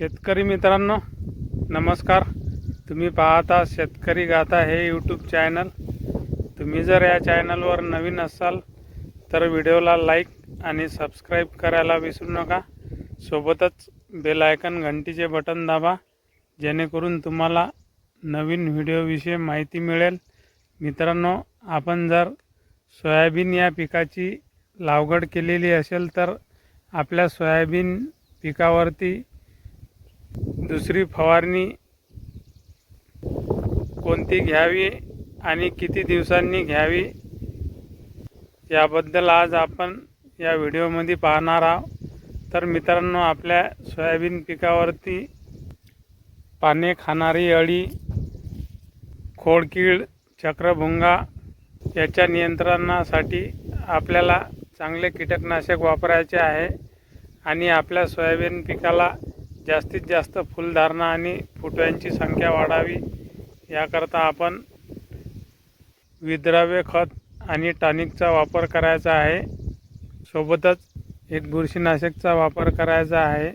शेतकरी मित्रांनो नमस्कार। तुम्ही पाहता शेतकरी गाथा हे यूट्यूब चॅनल। तुम्ही जर या चॅनलवर नवीन असाल तर व्हिडिओला लाईक आणि सबस्क्राईब करायला विसरू नका। सोबतच बेल आयकॉन घंटीचे बटन दाबा, जेणेकरून तुम्हाला नवीन व्हिडिओविषयी माहिती मिळेल। मित्रांनो, आपण जर सोयाबीन या पिकाची लागवड केलेली असेल तर आपल्या सोयाबीन पिकावरती दुसरी फवारणी कोणती घ्यावी आणि किती दिवसांनी घ्यावी याबद्दल आज आपण या व्हिडिओमध्ये पाहणार आहोत। तर मित्रांनो, आपल्या सोयाबीन पिकावरती पाने खाणारी अळी, खोडकीड, चक्रभुंगा याच्या नियंत्रणासाठी आपल्याला चांगले कीटकनाशक वापरायचे आहे आणि आपल्या सोयाबीन पिकाला जास्तीत जास्त फुलधारणा आणि फुटव्यांची संख्या वाढावी याकरता आपण विद्राव्य खत आणि टॉनिकचा वापर करायचा आहे। सोबतच एक बुरशीनाशकचा वापर करायचा आहे।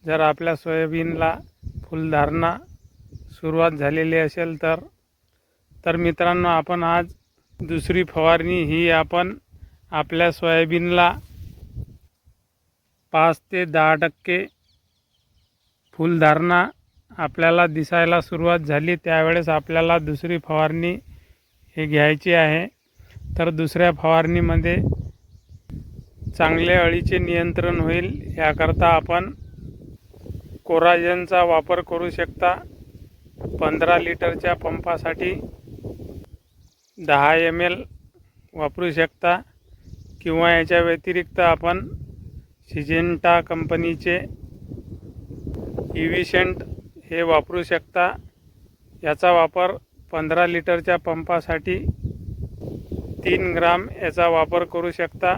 जर आपल्या सोयाबीनला फुलधारणा सुरुवात झालेली असेल तर मित्रांनो, आपण आज दुसरी फवारणी ही आपण आपल्या सोयाबीनला 5 ते 10% फुलधारणा आपल्याला दिसायला सुरुवात झाली त्यावेळेस आपल्याला दुसरी फवारणी हे घ्यायची आहे। तर दुसऱ्या फवारणीमध्ये चांगले अळीचे नियंत्रण होईल याकरता आपण कोराजेनचा वापर करू शकता। 15 लिटरच्या पंपासाठी 10 ml वापरू शकता किंवा याच्या व्यतिरिक्त आपण सिजेंटा कंपनीचे इव्हिसेंट हे वापरू शकता। याचा वापर 15 लिटरच्या पंपासाठी 3 ग्राम याचा वापर करू शकता।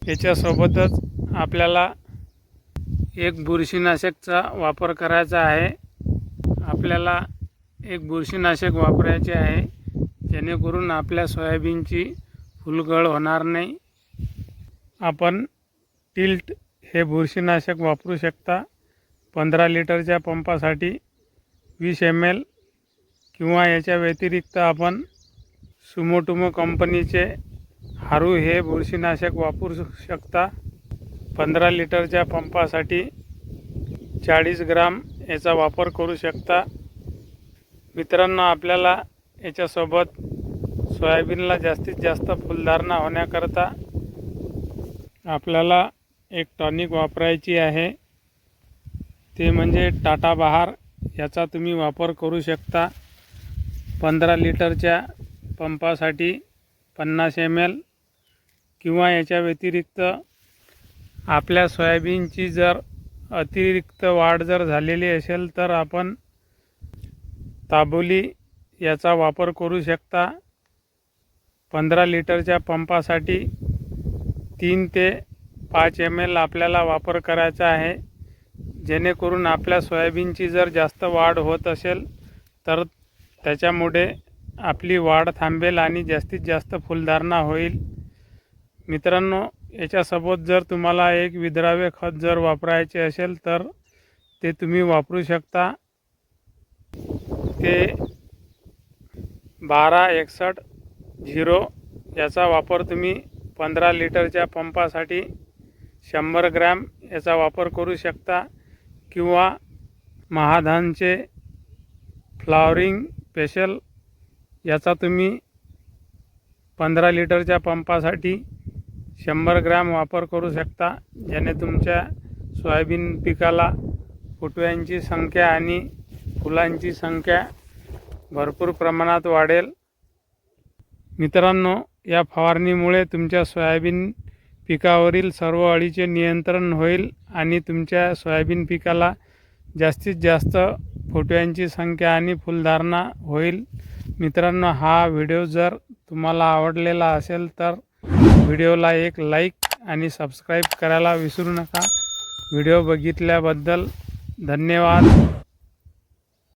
याच्यासोबतच आपल्याला एक बुरशीनाशकचा वापर करायचा आहे। आपल्याला एक बुरशीनाशक वापरायचे आहे, जेणेकरून आपल्या सोयाबीनची फुलगळ होणार नाही। आपण टिल्ट हे बुरशीनाशक वापरू शकता। 15 लिटरच्या पंपासाठी 20 ml किंवा याच्या व्यतिरिक्त आपण सुमोटोमो कंपनीचे हारू हे बुरशीनाशक वापरू शकता। 15 लिटरच्या पंपासाठी 40 ग्राम याचा वापर करू शकता। मित्रांनो, आपल्याला याच्यासोबत सोयाबीनला जास्तीत जास्त फुलधारणा होण्याकरता आपल्याला एक टॉनिक वापरायची आहे, ते म्हणजे टाटा बहार। याचा तुम्ही वापर करू शकता। 15 लिटरच्या पंपासाठी 50 ml किंवा याच्या व्यतिरिक्त आपल्या सोयाबीनची जर अतिरिक्त वाढ जर झालेली असेल तर आपण ताबोली याचा वापर करू शकता। 15 लिटरच्या पंपासाठी 3 ते 5 ml आपल्याला वापर करायचा आहे, जेणेकरून आपल्या सोयाबीनची जर जास्त वाढ होत असेल तर त्याच्यामुळे आपली वाढ थांबेल आणि जास्तीत जास्त फुलधारणा होईल। मित्रांनो, याच्यासोबत जर तुम्हाला एक विद्राव्य खत जर वापरायचे असेल तर ते तुम्ही वापरू शकता। ते 1261 याचा वापर तुम्ही 15 लिटरच्या पंपासाठी 100 ग्रॅम याचा वापर करू शकता किंवा महाधानचे फ्लॉवरिंग स्पेशल याचा तुम्ही 15 लिटरच्या पंपासाठी 100 ग्रॅम वापर करू शकता, ज्याने तुमच्या सोयाबीन पिकाला फुटव्यांची संख्या आणि फुलांची संख्या भरपूर प्रमाणात वाढेल। मित्रांनो, या फवारणीमुळे तुमच्या सोयाबीन पिकावरील सर्व अळीचे नियंत्रण होईल आणि तुमच्या सोयाबीन पिकाला जास्तीत जास्त फुटव्यांची संख्या आणि फुलधारणा होईल। मित्रांनो, हा व्हिडिओ जर तुम्हाला आवडलेला असेल तर व्हिडिओला एक लाईक आणि सबस्क्राईब करायला विसरू नका। व्हिडिओ बघितल्याबद्दल धन्यवाद।